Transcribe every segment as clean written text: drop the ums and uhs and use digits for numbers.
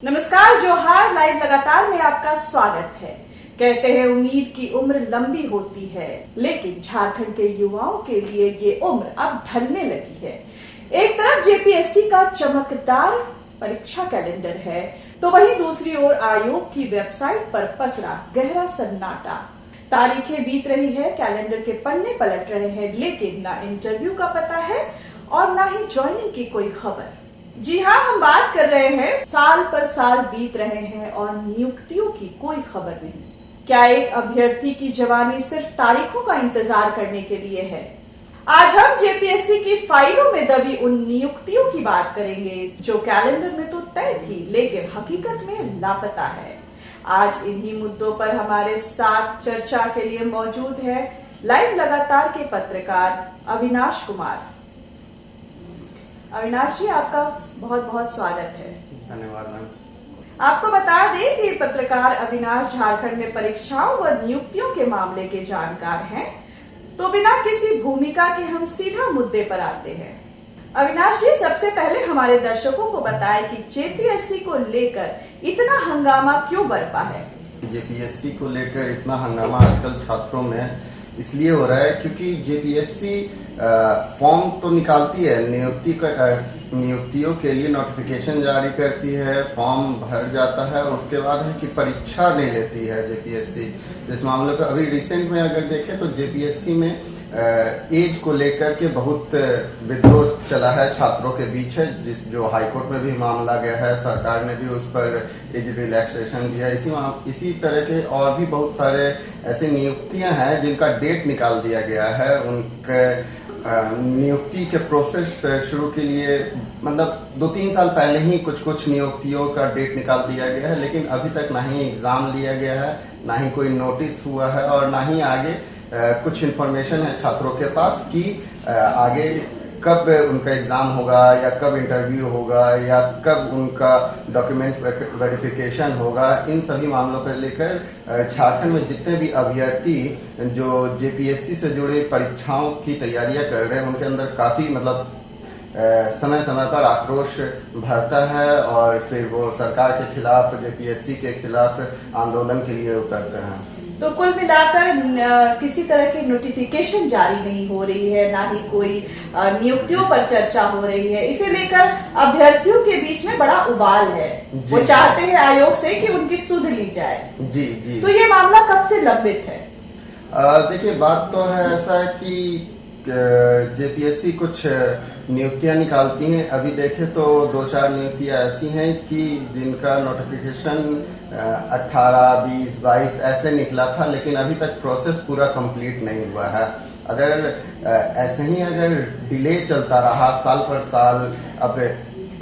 नमस्कार, जोहार लाइव लगातार में आपका स्वागत है। कहते हैं उम्मीद की उम्र लंबी होती है, लेकिन झारखंड के युवाओं के लिए ये उम्र अब ढलने लगी है। एक तरफ जेपीएससी का चमकदार परीक्षा कैलेंडर है, तो वहीं दूसरी ओर आयोग की वेबसाइट पर पसरा गहरा सन्नाटा। तारीखें बीत रही है, कैलेंडर के पन्ने पलट रहे हैं, लेकिन ना इंटरव्यू का पता है और ना ही ज्वाइनिंग की कोई खबर। जी हाँ, हम बात कर रहे हैं साल पर साल बीत रहे हैं और नियुक्तियों की कोई खबर नहीं। क्या एक अभ्यर्थी की जवानी सिर्फ तारीखों का इंतजार करने के लिए है? आज हम जेपीएससी की फाइलों में दबी उन नियुक्तियों की बात करेंगे जो कैलेंडर में तो तय थी, लेकिन हकीकत में लापता है। आज इन्हीं मुद्दों पर हमारे साथ चर्चा के लिए मौजूद है लाइव लगातार के पत्रकार अविनाश कुमार। अविनाश जी, आपका बहुत बहुत स्वागत है। धन्यवाद मैम। आपको बता दें कि पत्रकार अविनाश झारखंड में परीक्षाओं व नियुक्तियों के मामले के जानकार हैं, तो बिना किसी भूमिका के हम सीधा मुद्दे पर आते हैं। अविनाश जी, सबसे पहले हमारे दर्शकों को बताएं कि जेपीएससी को लेकर इतना हंगामा क्यों बरपा है? जेपीएससी को लेकर इतना हंगामा आजकल छात्रों में इसलिए हो रहा है क्योंकि जेपीएससी फॉर्म तो निकालती है, नियुक्तियों के लिए नोटिफिकेशन जारी करती है, फॉर्म भर जाता है, उसके बाद है कि परीक्षा नहीं लेती है जेपीएससी। इस मामले को अभी रिसेंट में अगर देखें तो जेपीएससी में एज को लेकर के बहुत विद्रोह चला है छात्रों के बीच है, जो हाईकोर्ट में भी मामला गया है, सरकार ने भी उस पर एज रिलैक्सेशन दिया। इसी तरह के और भी बहुत सारे ऐसे नियुक्तियां हैं जिनका डेट निकाल दिया गया है। उनके नियुक्ति के प्रोसेस शुरू के लिए मतलब 2-3 साल पहले ही कुछ नियुक्तियों का डेट निकाल दिया गया है, लेकिन अभी तक ना ही एग्जाम लिया गया है, ना ही कोई नोटिस हुआ है और ना ही आगे कुछ इन्फॉर्मेशन है छात्रों के पास कि आगे कब उनका एग्जाम होगा या कब इंटरव्यू होगा या कब उनका डॉक्यूमेंट वेरिफिकेशन होगा। इन सभी मामलों पर लेकर झारखंड में जितने भी अभ्यर्थी जो जेपीएससी से जुड़े परीक्षाओं की तैयारियां कर रहे हैं, उनके अंदर काफी मतलब समय समय पर आक्रोश भरता है और फिर वो सरकार के खिलाफ, जेपीएससी के खिलाफ आंदोलन के लिए उतरते हैं। तो कुल मिलाकर किसी तरह की नोटिफिकेशन जारी नहीं हो रही है, ना ही कोई नियुक्तियों पर चर्चा हो रही है। इसे लेकर अभ्यर्थियों के बीच में बड़ा उबाल है। वो चाहते हैं आयोग से कि उनकी सुध ली जाए। जी। तो ये मामला कब से लंबित है? देखिए, बात तो है ऐसा कि जेपीएससी कुछ नियुक्तियां निकालती हैं। अभी देखें तो 2-4 नियुक्तियां ऐसी हैं कि जिनका नोटिफिकेशन 18, 20, 22 ऐसे निकला था, लेकिन अभी तक प्रोसेस पूरा कंप्लीट नहीं हुआ है। अगर ऐसे ही अगर डिले चलता रहा साल पर साल, अब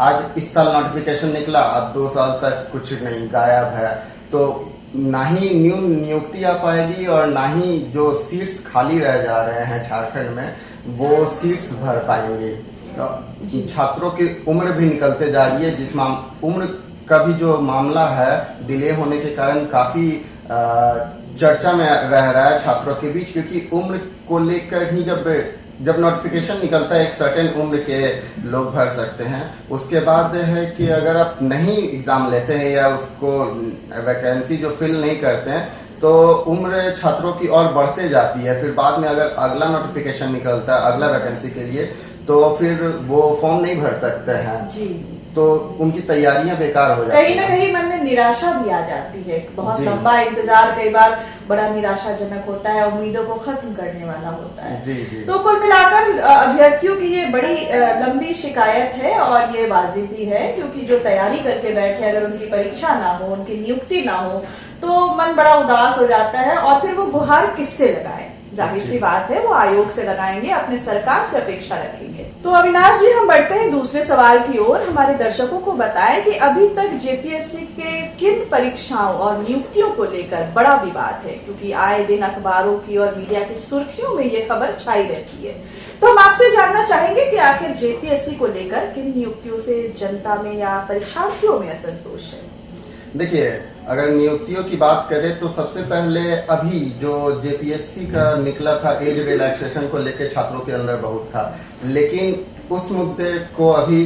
आज इस साल नोटिफिकेशन निकला, अब 2 साल तक कुछ नहीं, गायब है, तो ना ही न्यू नियुक्ति आ पाएगी और ना ही जो सीट्स खाली रह जा रहे हैं झारखंड में वो सीट्स भर पाएंगे। तो छात्रों की उम्र भी निकलते जा रही है, उम्र का भी जो मामला है डिले होने के कारण काफी चर्चा में रह रहा है छात्रों के बीच, क्योंकि उम्र को लेकर ही जब नोटिफिकेशन निकलता है एक सर्टेन उम्र के लोग भर सकते हैं। उसके बाद है कि अगर आप नहीं एग्जाम लेते हैं या उसको वैकेंसी जो फिल नहीं करते हैं तो उम्र छात्रों की और बढ़ते जाती है। फिर बाद में अगर अगला नोटिफिकेशन निकलता है अगला वैकेंसी के लिए तो फिर वो फॉर्म नहीं भर सकते हैं जी। तो उनकी तैयारियां बेकार हो जाती हैं। कहीं ना कहीं मन में निराशा भी आ जाती है। बहुत लंबा इंतजार कई बार बड़ा निराशाजनक होता है, उम्मीदों को खत्म करने वाला होता है। जी। तो कुल मिलाकर अभ्यर्थियों की ये बड़ी लंबी शिकायत है और ये वाजिब भी है, क्योंकि जो तैयारी करके बैठे अगर उनकी परीक्षा ना हो, उनकी नियुक्ति ना हो तो मन बड़ा उदास हो जाता है और फिर वो गुहार किससे लगाए? जाहिर सी बात है वो आयोग से लगाएंगे, अपने सरकार से अपेक्षा रखेंगे। तो अविनाश जी, हम बढ़ते हैं दूसरे सवाल की ओर। हमारे दर्शकों को बताएं कि अभी तक जेपीएससी के किन परीक्षाओं और नियुक्तियों को लेकर बड़ा विवाद है, क्योंकि आए दिन अखबारों की और मीडिया की सुर्खियों में ये खबर छाई रहती है। तो हम आपसे जानना चाहेंगे कि आखिर जेपीएससी को लेकर किन नियुक्तियों से जनता में या परीक्षार्थियों में असंतोष है? देखिए, अगर नियुक्तियों की बात करें तो सबसे पहले अभी जो जेपीएससी का निकला था एज रिलैक्सेशन को लेकर छात्रों के अंदर बहुत था, लेकिन उस मुद्दे को अभी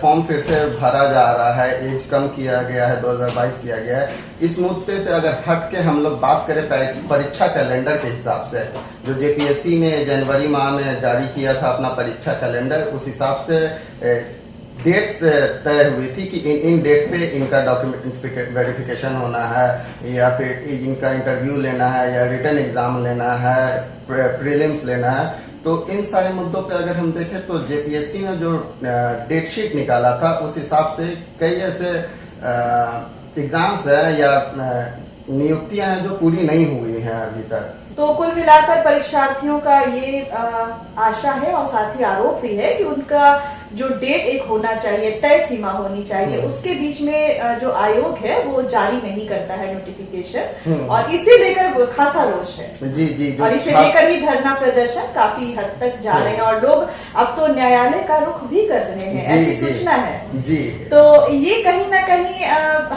फॉर्म फिर से भरा जा रहा है, एज कम किया गया है, 2022 किया गया है। इस मुद्दे से अगर हट के हम लोग बात करें परीक्षा कैलेंडर के हिसाब से, जो जेपीएससी ने जनवरी माह में जारी किया था अपना परीक्षा कैलेंडर, उस हिसाब से डेट्स तय हुई थी कि इन डेट पे इनका डॉक्यूमेंट वेरिफिकेशन होना है, या फिर इनका इंटरव्यू लेना है, या रिटन एग्जाम लेना है, प्रीलिम्स लेना है। तो इन सारे मुद्दों पे अगर हम देखें तो जेपीएससी ने जो डेट शीट निकाला था उस हिसाब से कई ऐसे एग्जाम्स है या नियुक्तियां हैं जो पूरी नहीं हुई हैं अभी तक। तो कुल मिलाकर परीक्षार्थियों का ये आशा है और साथ ही आरोप भी है कि उनका जो डेट एक होना चाहिए, तय सीमा होनी चाहिए, उसके बीच में जो आयोग है वो जारी नहीं करता है नोटिफिकेशन, और इसे लेकर खासा रोष है। जी जी, और इसे लेकर ही धरना प्रदर्शन काफी हद तक जा रहे हैं, और लोग अब तो न्यायालय का रुख भी कर रहे हैं, ऐसी सूचना है जी। तो ये कहीं ना कहीं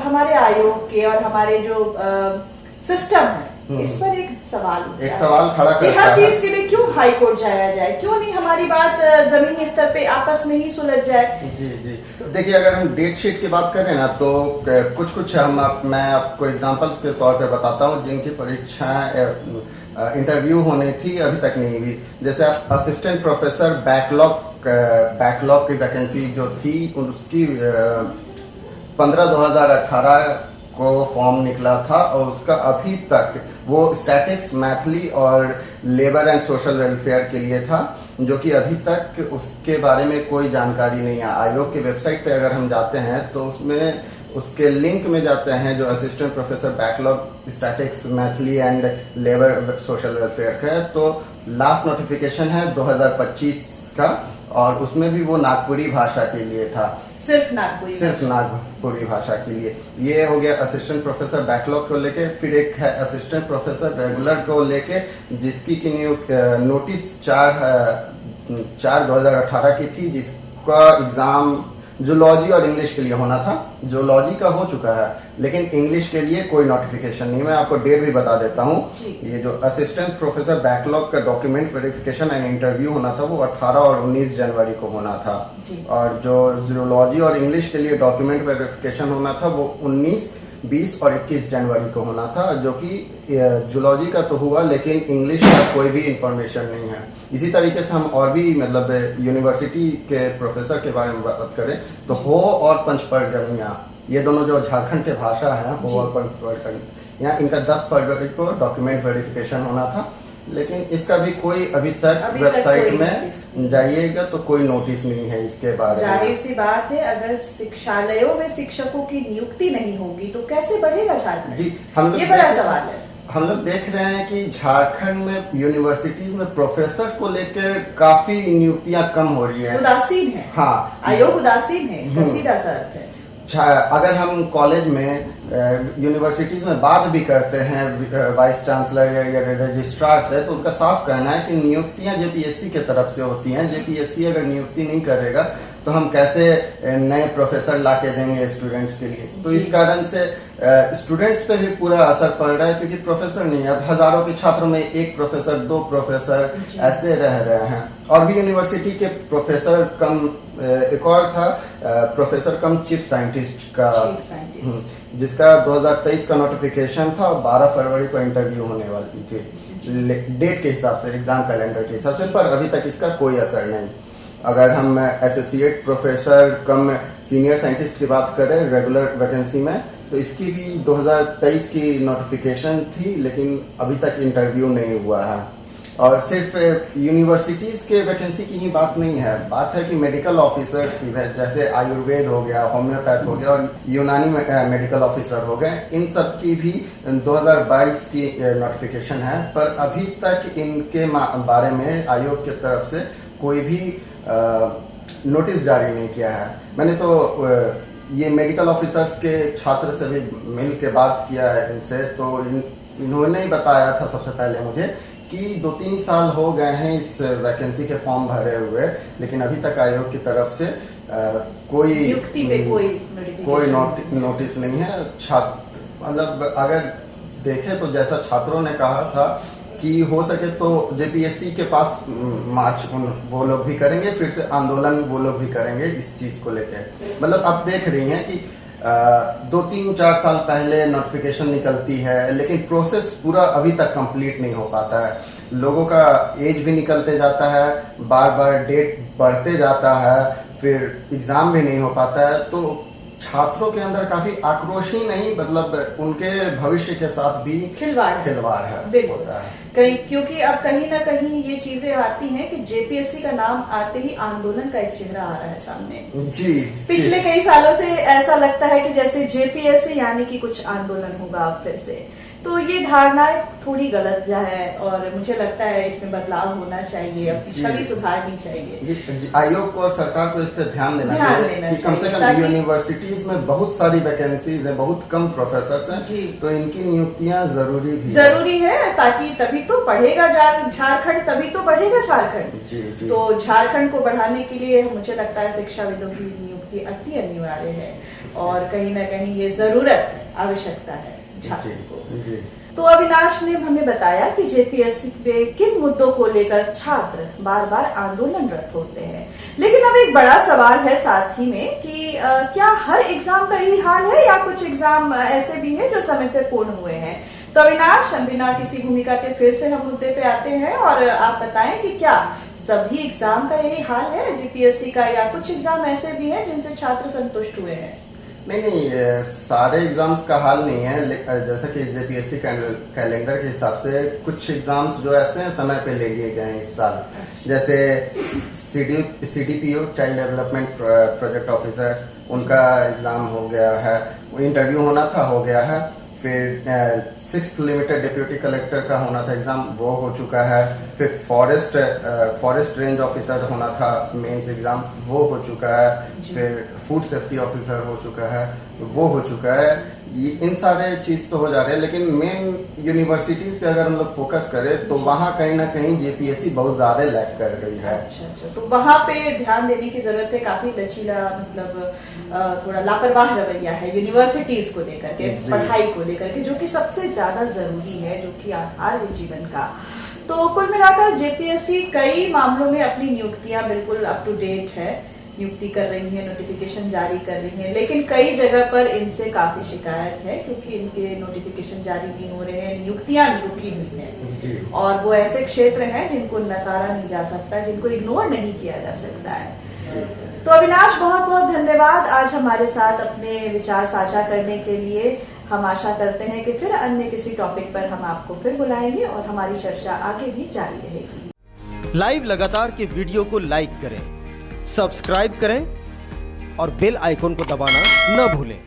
हमारे आयोग के और हमारे जो सिस्टम है इस पर एक सवाल खड़ा करता है। हर चीज के लिए क्यों हाई कोर्ट जाया जाए, क्यों नहीं हमारी बात जमीनी स्तर पे आपस में ही सुलझ जाए। जी जी, देखिए अगर हम डेट शीट की बात करें ना तो कुछ मैं आपको एग्जांपल्स के तौर पे बताता हूँ जिनकी परीक्षाएं इंटरव्यू होनी थी अभी तक नहीं हुई। जैसे आप असिस्टेंट प्रोफेसर बैकलॉग की वैकेंसी जो थी उसकी 15/2018 को फॉर्म निकला था, और उसका अभी तक वो स्टैटिक्स, मैथली और लेबर एंड सोशल वेलफेयर के लिए था, जो कि अभी तक उसके बारे में कोई जानकारी नहीं है। आयोग के वेबसाइट पे अगर हम जाते हैं तो उसमें उसके लिंक में जाते हैं जो assistant professor backlog statics, Maithili and labour social welfare का है, तो लास्ट नोटिफिकेशन है 2025 का, और उसमें भी वो नागपुरी भाषा के लिए था, सिर्फ नागपुरी भाषा के लिए। ये हो गया असिस्टेंट प्रोफेसर बैकलॉग को लेके। फिर एक है असिस्टेंट प्रोफेसर रेगुलर को लेके, जिसकी की नोटिस 4/2018 की थी, जिसका एग्जाम जूलॉजी और इंग्लिश के लिए होना था। जूलॉजी का हो चुका है, लेकिन इंग्लिश के लिए कोई नोटिफिकेशन नहीं। मैं आपको डेट भी बता देता हूँ। ये जो असिस्टेंट प्रोफेसर बैकलॉग का डॉक्यूमेंट वेरिफिकेशन एंड इंटरव्यू होना था वो 18 और 19 जनवरी को होना था, और जो जूलॉजी और इंग्लिश के लिए डॉक्यूमेंट वेरिफिकेशन होना था वो 19, 20 और 21 जनवरी को होना था, जो कि जूलॉजी का तो हुआ लेकिन इंग्लिश का कोई भी इंफॉर्मेशन नहीं है। इसी तरीके से हम और भी मतलब यूनिवर्सिटी के प्रोफेसर के बारे में बात करें तो हो और पंचपरगनिया, ये दोनों जो झारखंड के भाषा है, हो और पंचपरगनिया, इनका 10 फरवरी को डॉक्यूमेंट वेरिफिकेशन होना था, लेकिन इसका भी कोई अभी तक वेबसाइट में जाइएगा तो कोई नोटिस नहीं है इसके बारे में। जाहिर सी बात है, अगर शिक्षालयों में शिक्षकों की नियुक्ति नहीं होगी तो कैसे बढ़ेगा झारखंड? जी, ये बड़ा सवाल है। हम लोग देख रहे हैं कि झारखंड में यूनिवर्सिटीज में प्रोफेसर को लेकर काफी नियुक्तियां कम हो रही है, उदासीन है। हाँ, आयोग उदासीन है, इसका सीधा सा अर्थ है। अगर हम कॉलेज में यूनिवर्सिटीज में बात भी करते हैं वाइस चांसलर या रजिस्ट्रार से, तो उनका साफ कहना है कि नियुक्तियां जेपीएससी के तरफ से होती हैं। जेपीएससी अगर नियुक्ति नहीं करेगा तो हम कैसे नए प्रोफेसर ला के देंगे स्टूडेंट्स के लिए। तो इस कारण से स्टूडेंट्स पे भी पूरा असर पड़ रहा है, क्योंकि प्रोफेसर नहीं है। अब हजारों के छात्रों में 1 प्रोफेसर, 2 प्रोफेसर ऐसे रह रहे हैं। और भी यूनिवर्सिटी के प्रोफेसर कम, एक और था प्रोफेसर कम चीफ साइंटिस्ट का, जिसका 2023 का नोटिफिकेशन था, 12 फरवरी को इंटरव्यू होने वाली थी डेट के हिसाब से, एग्जाम कैलेंडर के हिसाब से, पर अभी तक इसका कोई असर नहीं। अगर हम एसोसिएट प्रोफेसर कम सीनियर साइंटिस्ट की बात करें रेगुलर वैकेंसी में, तो इसकी भी 2023 की नोटिफिकेशन थी, लेकिन अभी तक इंटरव्यू नहीं हुआ है। और सिर्फ यूनिवर्सिटीज के वैकेंसी की ही बात नहीं है, बात है कि मेडिकल ऑफिसर्स की, जैसे आयुर्वेद हो गया, होम्योपैथ हो गया और यूनानी मेडिकल ऑफिसर हो गए, इन सब की भी 2022 की नोटिफिकेशन है, पर अभी तक इनके बारे में आयोग की तरफ से कोई भी नोटिस जारी नहीं किया है। मैंने तो ये मेडिकल ऑफिसर्स के छात्र से भी मिल के बात किया है इनसे, तो इन्होंने ही बताया था सबसे पहले मुझे कि 2-3 साल हो गए हैं इस वैकेंसी के फॉर्म भरे हुए, लेकिन अभी तक आयोग की तरफ से कोई नोटिस नहीं है। छात्र मतलब अगर देखें तो जैसा छात्रों ने कहा था कि हो सके तो जेपीएससी के पास मार्च वो लोग भी करेंगे, फिर से आंदोलन वो लोग भी करेंगे इस चीज को लेके। मतलब आप देख रही हैं कि 2-3-4 साल पहले नोटिफिकेशन निकलती है, लेकिन प्रोसेस पूरा अभी तक कंप्लीट नहीं हो पाता है। लोगों का एज भी निकलते जाता है, बार बार डेट बढ़ते जाता है, फिर एग्जाम भी नहीं हो पाता है। तो छात्रों के अंदर काफी आक्रोश ही नहीं, मतलब उनके भविष्य के साथ भी खिलवाड़ है होता है। क्योंकि अब कहीं ना कहीं ये चीजें आती हैं कि जेपीएससी का नाम आते ही आंदोलन का एक चेहरा आ रहा है सामने। जी, पिछले कई सालों से ऐसा लगता है कि जैसे जेपीएससी यानी कि कुछ आंदोलन होगा अब फिर से। तो ये धारणाएं थोड़ी गलत जा है और मुझे लगता है इसमें बदलाव होना चाहिए, अपनी छवि सुधारनी चाहिए। आयोग को और सरकार को इस पर ध्यान देना चाहिए कि कम से कम यूनिवर्सिटीज में बहुत सारी वैकेंसीज है, बहुत कम प्रोफेसर हैं, तो इनकी नियुक्तियां जरूरी है, ताकि तभी तो बढ़ेगा झारखंड, तभी तो बढ़ेगा झारखंड। जी। तो झारखंड को बढ़ाने के लिए मुझे लगता है शिक्षाविदों की नियुक्ति अति अनिवार्य है और कहीं ना कहीं ये जरूरत है, आवश्यकता है झारखंड को। जी। तो अविनाश ने हमें बताया कि जेपीएससी पे किन मुद्दों को लेकर छात्र बार बार आंदोलनरत होते हैं। लेकिन अब एक बड़ा सवाल है साथ ही में कि क्या हर एग्जाम का यही हाल है या कुछ एग्जाम ऐसे भी हैं जो समय से पूर्ण हुए हैं। तो अविनाश, बिना किसी भूमिका के फिर से हम मुद्दे पे आते हैं और आप बताएं कि क्या सभी एग्जाम का यही हाल है जेपीएससी का, या कुछ एग्जाम ऐसे भी हैं जिनसे छात्र संतुष्ट हुए हैं। नहीं, सारे एग्जाम्स का हाल नहीं है। जैसा कि जेपीएससी कैलेंडर के हिसाब से कुछ एग्जाम्स जो ऐसे हैं समय पे ले लिए गए हैं इस साल। जैसे CDPO child development project officer, उनका एग्जाम हो गया है, इंटरव्यू होना था, हो गया है। फिर 6th लिमिटेड डिप्यूटी कलेक्टर का होना था एग्जाम, वो हो चुका है। फिर फॉरेस्ट रेंज ऑफिसर होना था मेंस एग्जाम, वो हो चुका है। फिर फूड सेफ्टी ऑफिसर हो चुका है, वो हो चुका है। इन सारे चीज तो हो जा रहे हैं, लेकिन मेन यूनिवर्सिटीज पे अगर हम लोग फोकस करें तो वहाँ कहीं ना कहीं जेपीएससी बहुत ज्यादा लैग कर रही है। अच्छा, तो वहाँ पे ध्यान देने की जरूरत है। काफी लचीला, मतलब थोड़ा लापरवाह रवैया है यूनिवर्सिटीज को लेकर के, पढ़ाई को लेकर के, जो कि सबसे ज्यादा जरूरी है, जो कि आधार है जीवन का। तो कुल मिलाकर जेपीएससी कई मामलों में अपनी नियुक्तियां बिल्कुल अप टू डेट है, नियुक्ति कर रही है, नोटिफिकेशन जारी कर रही है, लेकिन कई जगह पर इनसे काफी शिकायत है क्योंकि इनके नोटिफिकेशन जारी नहीं हो रहे हैं, नियुक्तियां रुकी हुई हैं और वो ऐसे क्षेत्र हैं जिनको नकारा नहीं जा सकता, जिनको इग्नोर नहीं किया जा सकता है। तो अविनाश, बहुत बहुत धन्यवाद आज हमारे साथ अपने विचार साझा करने के लिए। हम आशा करते हैं कि फिर अन्य किसी टॉपिक पर हम आपको फिर बुलाएंगे और हमारी चर्चा आगे भी जारी रहेगी। लाइव लगातार के वीडियो को लाइक करें, सब्सक्राइब करें और बेल आइकन को दबाना न भूलें।